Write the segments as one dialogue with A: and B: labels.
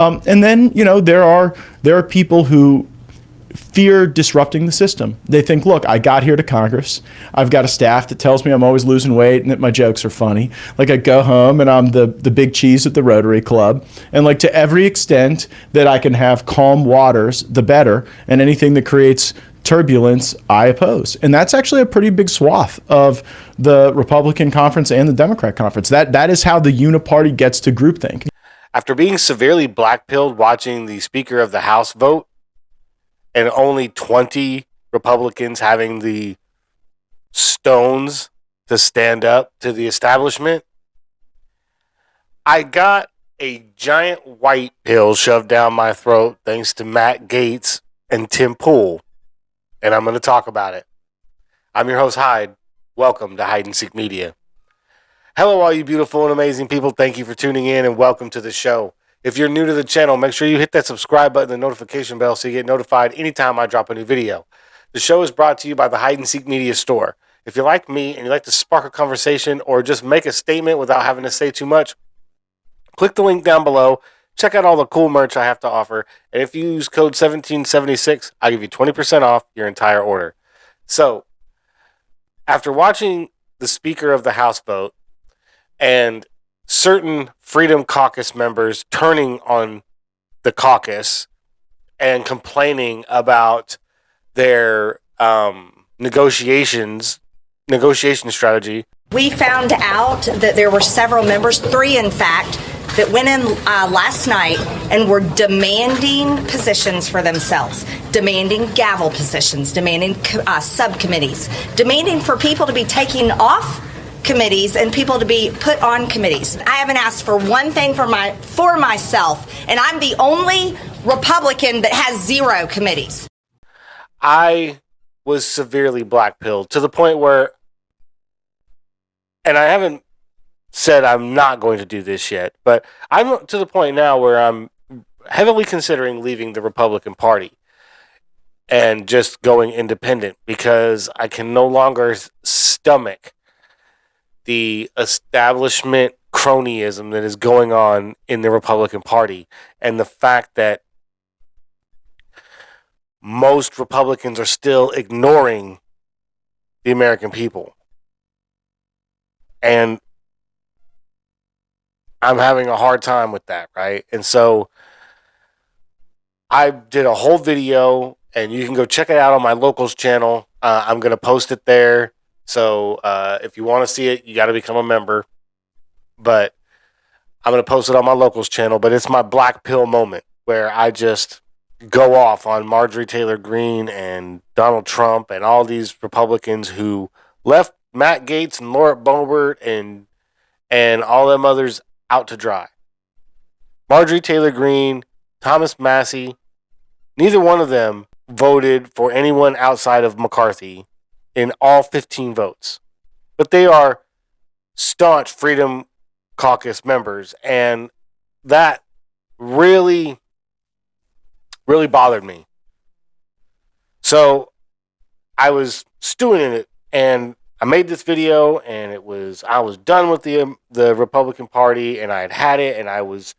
A: And then, there are people who fear disrupting the system. They think, look, I got here to Congress. I've got a staff that tells me I'm always losing weight and that my jokes are funny. Like, I go home and I'm the big cheese at the Rotary Club. And like, to every extent that I can have calm waters, the better. And anything that creates turbulence, I oppose. And that's actually a pretty big swath of the Republican conference and the Democrat conference. That is how the uniparty gets to groupthink.
B: After being severely blackpilled watching the Speaker of the House vote, and only 20 Republicans having the stones to stand up to the establishment, I got a giant white pill shoved down my throat thanks to Matt Gaetz and Tim Pool, and I'm going to talk about it. I'm your host, Hyde. Welcome to Hide and Seek Media. Hello, all you beautiful and amazing people. Thank you for tuning in and welcome to the show. If you're new to the channel, make sure you hit that subscribe button and notification bell so you get notified anytime I drop a new video. The show is brought to you by the Hide and Seek Media Store. If you're like me and you like to spark a conversation or just make a statement without having to say too much, click the link down below. Check out all the cool merch I have to offer. And if you use code 1776, I'll give you 20% off your entire order. So, after watching the Speaker of the House vote and certain Freedom Caucus members turning on the caucus and complaining about their negotiation strategy.
C: We found out that there were several members, 3 in fact, that went in last night and were demanding positions for themselves, demanding gavel positions, demanding subcommittees, demanding for people to be taken off committees and people to be put on committees. I haven't asked for one thing for myself, and I'm the only Republican that has 0 committees.
B: I was severely blackpilled to the point where, and I haven't said I'm not going to do this yet, but I'm to the point now where I'm heavily considering leaving the Republican Party and just going independent because I can no longer stomach the establishment cronyism that is going on in the Republican Party, and the fact that most Republicans are still ignoring the American people. And I'm having a hard time with that, right? And so I did a whole video, and you can go check it out on my locals channel. I'm going to post it there. So if you want to see it, you got to become a member. But I'm going to post it on my locals channel. But it's my black pill moment where I just go off on Marjorie Taylor Greene and Donald Trump and all these Republicans who left Matt Gaetz and Laura Boebert and all them others out to dry. Marjorie Taylor Greene, Thomas Massie, neither one of them voted for anyone outside of McCarthy in all 15 votes. But they are staunch Freedom Caucus members, and that really, really bothered me. So I was stewing in it, and I made this video, and I was done with the Republican Party, and I had it, and I was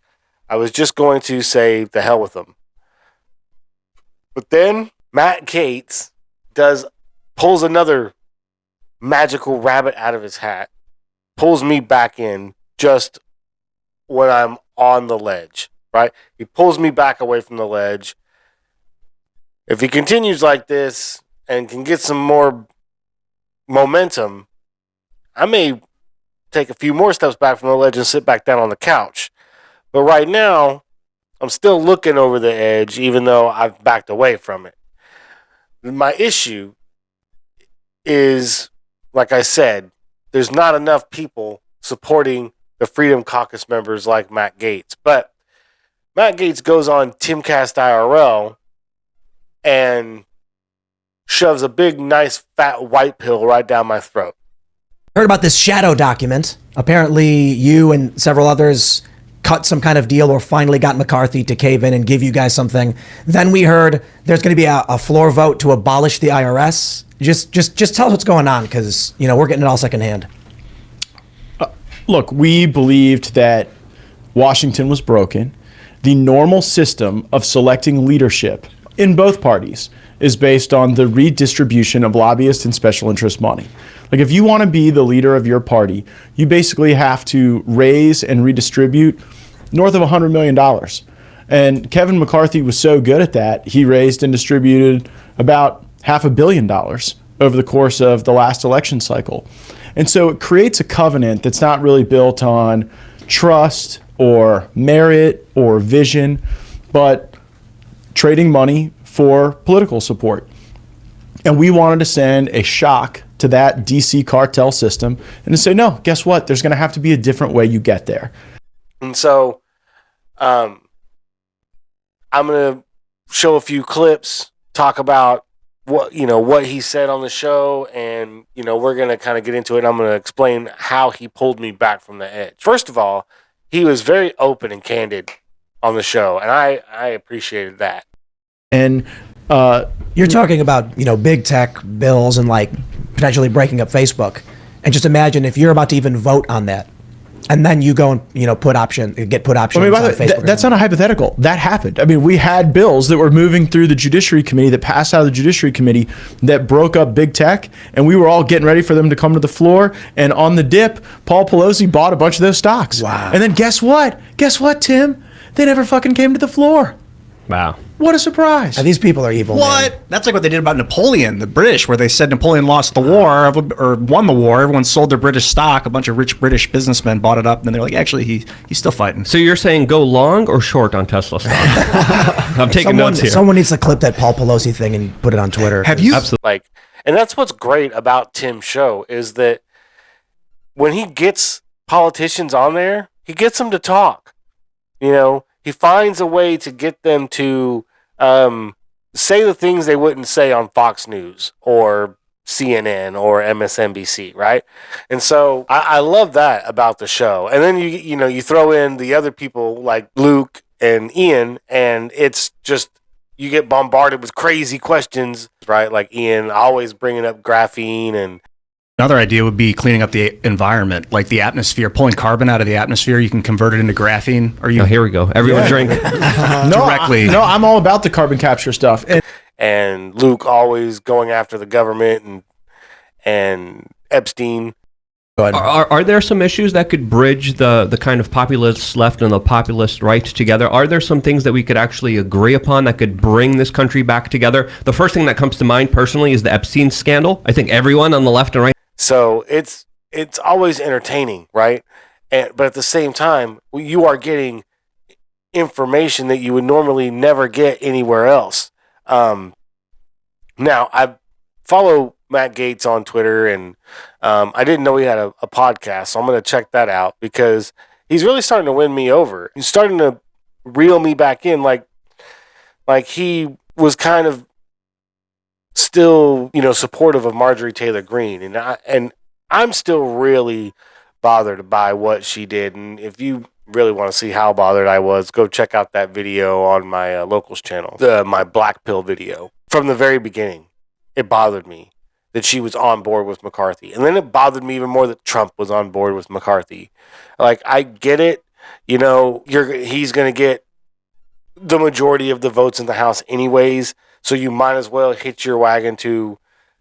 B: just going to say the hell with them. But then Matt Gaetz pulls another magical rabbit out of his hat, pulls me back in just when I'm on the ledge, right? He pulls me back away from the ledge. If he continues like this and can get some more momentum, I may take a few more steps back from the ledge and sit back down on the couch. But right now, I'm still looking over the edge, even though I've backed away from it. My issue is, like I said, there's not enough people supporting the Freedom Caucus members like Matt Gaetz. But Matt Gaetz goes on Timcast IRL and shoves a big, nice, fat white pill right down my throat.
D: Heard about this shadow document. Apparently you and several others cut some kind of deal or finally got McCarthy to cave in and give you guys something. Then we heard there's going to be a floor vote to abolish the IRS. Just tell us what's going on, because we're getting it all secondhand.
A: Look, we believed that Washington was broken, the normal system of selecting leadership in both parties is based on the redistribution of lobbyist and special interest money. Like, if you want to be the leader of your party, you basically have to raise and redistribute north of $100 million. And Kevin McCarthy was so good at that, he raised and distributed about $500 million over the course of the last election cycle. And so it creates a covenant that's not really built on trust or merit or vision, but trading money for political support. And we wanted to send a shock to that DC cartel system and to say, no, guess what? There's going to have to be a different way you get there.
B: And so I'm going to show a few clips, talk about what he said on the show, and we're going to kind of get into it. And I'm going to explain how he pulled me back from the edge. First of all, he was very open and candid on the show, and I appreciated that.
A: And
D: you're talking about, big tech bills and like potentially breaking up Facebook. And just imagine if you're about to even vote on that, and then you go and get put options
A: by
D: on
A: the way,
D: Facebook.
A: that's not a hypothetical. That happened. I mean, we had bills that were moving through the Judiciary Committee that passed out of the Judiciary Committee that broke up big tech, and we were all getting ready for them to come to the floor. And on the dip, Paul Pelosi bought a bunch of those stocks.
D: Wow.
A: And then guess what? Guess what, Tim? They never fucking came to the floor.
E: Wow.
A: What a surprise.
D: These people are evil.
F: What?
D: Man.
F: That's like what they did about Napoleon, the British, where they said Napoleon lost the war or won the war. Everyone sold their British stock. A bunch of rich British businessmen bought it up, and then they're like, actually, he's still fighting.
E: So you're saying go long or short on Tesla stock? I'm taking notes here.
D: Someone needs to clip that Paul Pelosi thing and put it on Twitter.
F: Have you?
E: Absolutely.
B: And that's what's great about Tim's show is that when he gets politicians on there, he gets them to talk. He finds a way to get them to say the things they wouldn't say on Fox News or CNN or MSNBC, right? And so I love that about the show. And then you throw in the other people like Luke and Ian, and it's just you get bombarded with crazy questions, right? Like Ian always bringing up graphene and.
F: Another idea would be cleaning up the environment, like the atmosphere, pulling carbon out of the atmosphere. You can convert it into graphene. Are you?
E: Oh, here we go. Everyone drink.
F: Directly.
A: I'm all about the carbon capture stuff.
B: And Luke always going after the government and Epstein.
E: Are there some issues that could bridge the kind of populist left and the populist right together? Are there some things that we could actually agree upon that could bring this country back together? The first thing that comes to mind personally is the Epstein scandal. I think everyone on the left and right.
B: So it's always entertaining, right? But at the same time, you are getting information that you would normally never get anywhere else. Now, I follow Matt Gaetz on Twitter, and I didn't know he had a podcast, so I'm going to check that out because he's really starting to win me over. He's starting to reel me back in, like he was kind of still, supportive of Marjorie Taylor Greene, and I'm still really bothered by what she did. And if you really want to see how bothered I was, go check out that video on my locals channel, my Black Pill video. From the very beginning, it bothered me that she was on board with McCarthy. And then it bothered me even more that Trump was on board with McCarthy. Like, I get it. He's going to get the majority of the votes in the House anyways, so you might as well hitch your wagon to,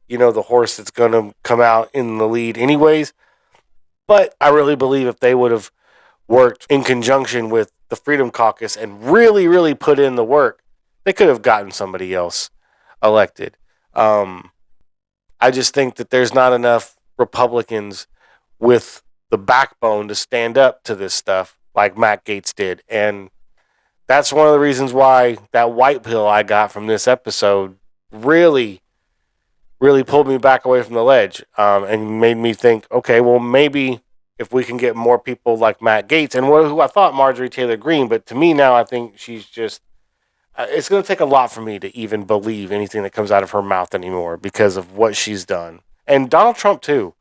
B: the horse that's going to come out in the lead anyways. But I really believe if they would have worked in conjunction with the Freedom Caucus and really, really put in the work, they could have gotten somebody else elected. I just think that there's not enough Republicans with the backbone to stand up to this stuff like Matt Gaetz did. And that's one of the reasons why that white pill I got from this episode really, really pulled me back away from the ledge and made me think, okay, well, maybe if we can get more people like Matt Gaetz and who I thought Marjorie Taylor Greene, but to me now I think she's just, it's going to take a lot for me to even believe anything that comes out of her mouth anymore because of what she's done. And Donald Trump too.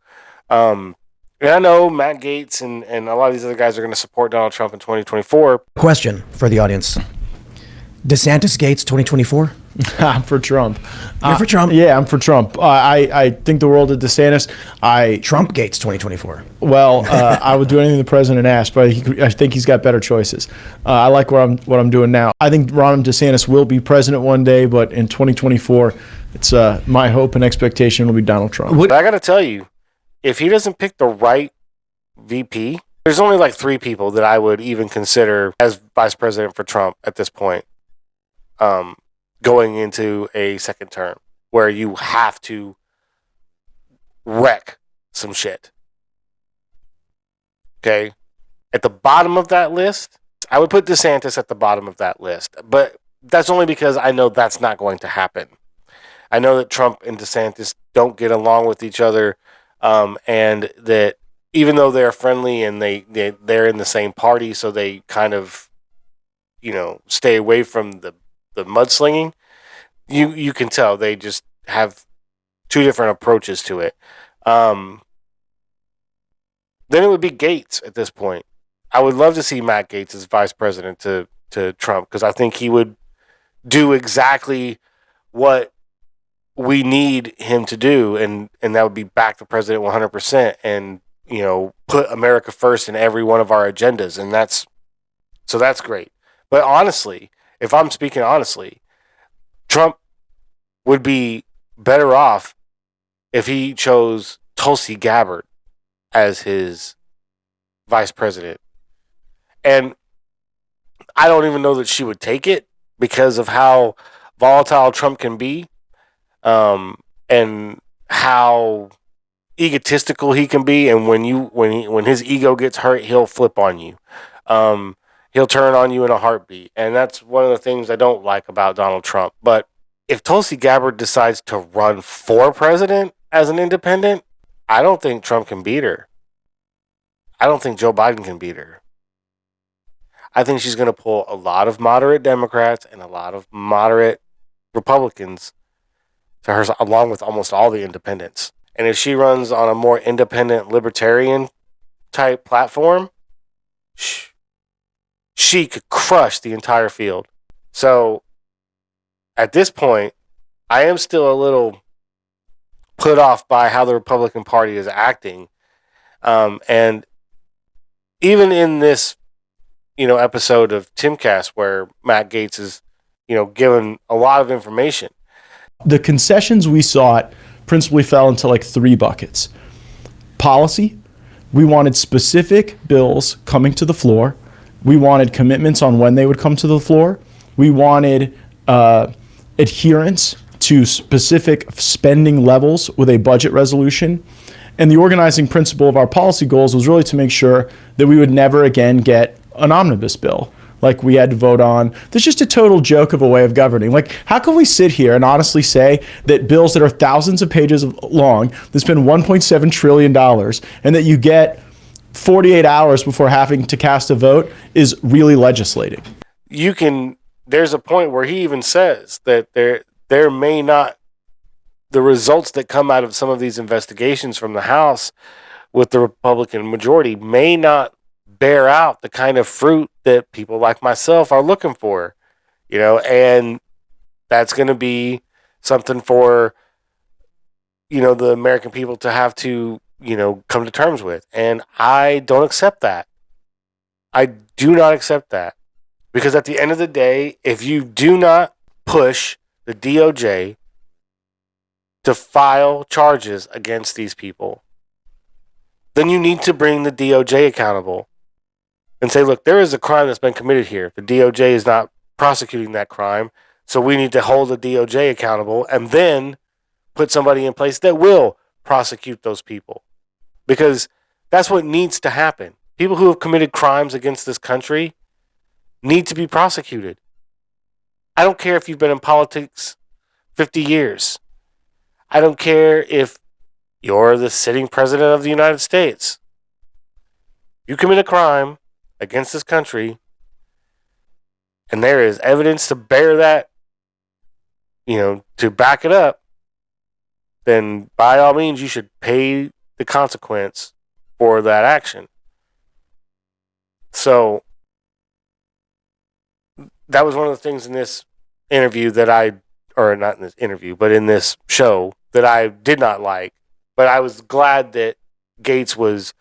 B: And I know Matt Gaetz and a lot of these other guys are going to support Donald Trump in 2024.
D: Question for the audience. DeSantis Gaetz 2024.
A: I'm for Trump.
D: You're for Trump?
A: Yeah, I'm for Trump. I think the world of DeSantis.
D: Trump Gaetz 2024.
A: Well, I would do anything the president asked, but I think he's got better choices. I like what I'm doing now. I think Ron DeSantis will be president one day, but in 2024, it's my hope and expectation will be Donald Trump.
B: But I got to tell you, if he doesn't pick the right VP, there's only like 3 people that I would even consider as vice president for Trump at this point. Going into a second term where you have to wreck some shit. Okay? At the bottom of that list, I would put DeSantis at the bottom of that list. But that's only because I know that's not going to happen. I know that Trump and DeSantis don't get along with each other, and that even though they're friendly and they're in the same party, so they kind of, stay away from the mudslinging, you can tell they just have 2 different approaches to it. Then it would be Gaetz at this point. I would love to see Matt Gaetz as vice president to Trump, because I think he would do exactly what we need him to do, and that would be back the president 100% and put America first in every one of our agendas, and that's great. But honestly, if I'm speaking honestly, Trump would be better off if he chose Tulsi Gabbard as his vice president. And I don't even know that she would take it because of how volatile Trump can be, and how egotistical he can be. And when his ego gets hurt, he'll flip on you. He'll turn on you in a heartbeat. And that's one of the things I don't like about Donald Trump. But if Tulsi Gabbard decides to run for president as an independent, I don't think Trump can beat her. I don't think Joe Biden can beat her. I think she's going to pull a lot of moderate Democrats and a lot of moderate Republicans to her, along with almost all the independents. And if she runs on a more independent libertarian type platform, she could crush the entire field. So at this point, I am still a little put off by how the Republican Party is acting. And even in this, episode of Timcast where Matt Gaetz is, given a lot of information.
A: The concessions we sought principally fell into like 3 buckets. Policy, we wanted specific bills coming to the floor. We wanted commitments on when they would come to the floor. We wanted adherence to specific spending levels with a budget resolution. And the organizing principle of our policy goals was really to make sure that we would never again get an omnibus bill like we had to vote on. There's just a total joke of a way of governing. Like, how can we sit here and honestly say that bills that are thousands of pages long, that spend $1.7 trillion, and that you get 48 hours before having to cast a vote is really legislating?
B: There's a point where he even says that there may not, the results that come out of some of these investigations from the House with the Republican majority may not bear out the kind of fruit that people like myself are looking for, and that's going to be something for, the American people to have to, come to terms with. And I don't accept that. I do not accept that, because at the end of the day, if you do not push the DOJ to file charges against these people, then you need to bring the DOJ accountable and say, look, there is a crime that's been committed here. The DOJ is not prosecuting that crime, so we need to hold the DOJ accountable and then put somebody in place that will prosecute those people. Because that's what needs to happen. People who have committed crimes against this country need to be prosecuted. I don't care if you've been in politics 50 years. I don't care if you're the sitting president of the United States. You commit a crime against this country, and there is evidence to bear that, to back it up, then by all means you should pay the consequence for that action. So that was one of the things in this interview or not in this interview, but in this show that I did not like. But I was glad that Gaetz was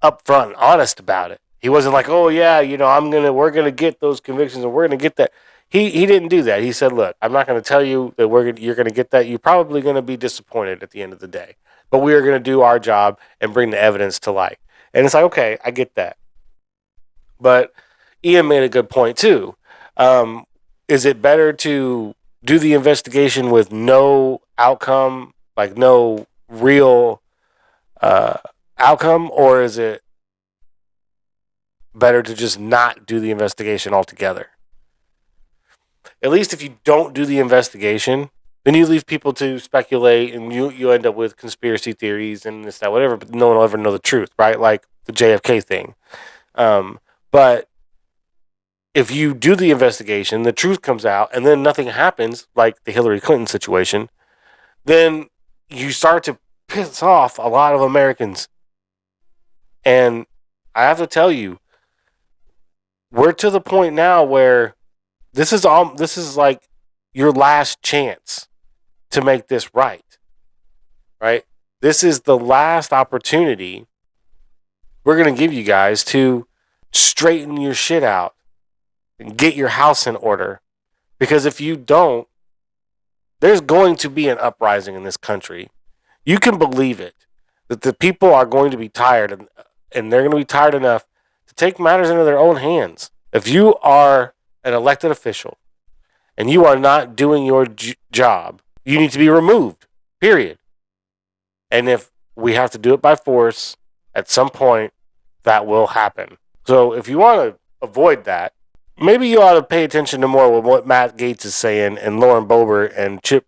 B: upfront and honest about it. He wasn't like, oh yeah, we're gonna get those convictions and we're gonna get that. He didn't do that. He said, look, I'm not gonna tell you that you're gonna get that. You're probably gonna be disappointed at the end of the day, but we are gonna do our job and bring the evidence to light. And it's like, okay, I get that. But Ian made a good point too. Is it better to do the investigation with no outcome, like no real outcome, or is it better to just not do the investigation altogether? At least if you don't do the investigation, then you leave people to speculate, and you end up with conspiracy theories and this, that, whatever, but no one will ever know the truth, right? Like the JFK thing. But if you do the investigation, the truth comes out, and then nothing happens, like the Hillary Clinton situation, then you start to piss off a lot of Americans. And I have to tell you, we're to the point now where this is like your last chance to make this right. Right? This is the last opportunity we're going to give you guys to straighten your shit out and get your house in order. Because if you don't, there's going to be an uprising in this country. You can believe it, that the people are going to be tired, and they're going to be tired enough to take matters into their own hands. If you are an elected official and you are not doing your job, you need to be removed, period. And if we have to do it by force, at some point, that will happen. So if you want to avoid that, maybe you ought to pay attention to more with what Matt Gaetz is saying, and Lauren Boebert and Chip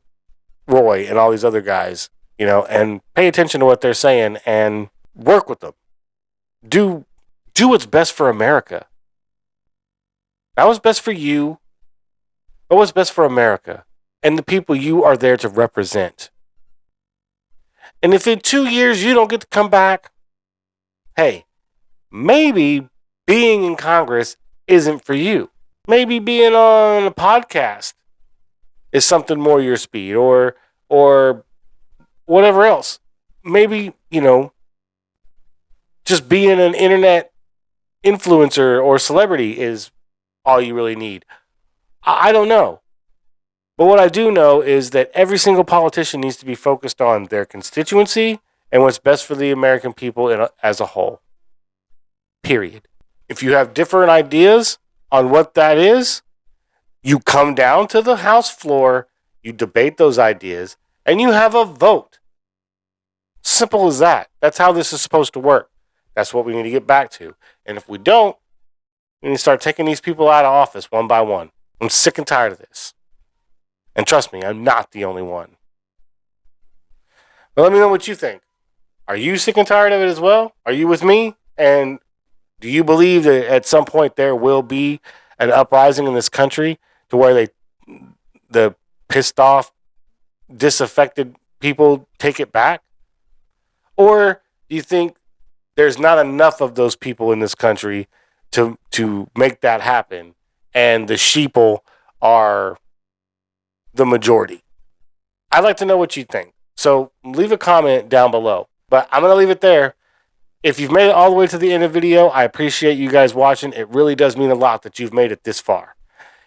B: Roy and all these other guys, and pay attention to what they're saying and work with them. Do what's best for America. Not what's best for you, but what's best for America and the people you are there to represent. And if in 2 years you don't get to come back, hey, maybe being in Congress isn't for you. Maybe being on a podcast is something more your speed, or whatever else. Maybe, just being an internet influencer or celebrity is all you really need. I don't know. But what I do know is that every single politician needs to be focused on their constituency and what's best for the American people as a whole. Period. If you have different ideas on what that is, you come down to the House floor, you debate those ideas, and you have a vote. Simple as that. That's how this is supposed to work. That's what we need to get back to. And if we don't, we need to start taking these people out of office one by one. I'm sick and tired of this. And trust me, I'm not the only one. But let me know what you think. Are you sick and tired of it as well? Are you with me? And do you believe that at some point there will be an uprising in this country to where the pissed off, disaffected people take it back? Or do you think there's not enough of those people in this country to make that happen, and the sheeple are the majority? I'd like to know what you think. So leave a comment down below. But I'm going to leave it there. If you've made it all the way to the end of the video, I appreciate you guys watching. It really does mean a lot that you've made it this far.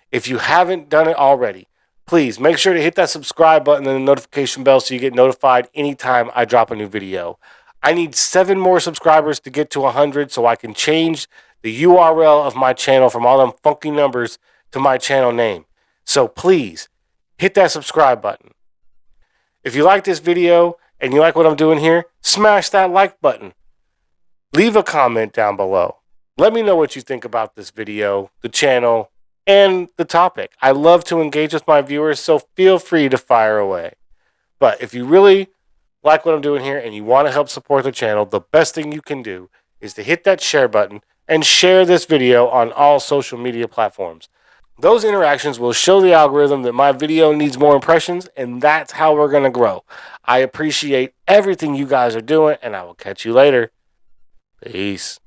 B: If you haven't done it already, please make sure to hit that subscribe button and the notification bell so you get notified anytime I drop a new video. I need 7 more subscribers to get to 100 so I can change the URL of my channel from all them funky numbers to my channel name. So please hit that subscribe button. If you like this video and you like what I'm doing here, smash that like button. Leave a comment down below. Let me know what you think about this video, the channel, and the topic. I love to engage with my viewers, so feel free to fire away. But if you really like what I'm doing here and you want to help support the channel, the best thing you can do is to hit that share button and share this video on all social media platforms. Those interactions will show the algorithm that my video needs more impressions, and that's how we're going to grow. I appreciate everything you guys are doing, and I will catch you later. Peace.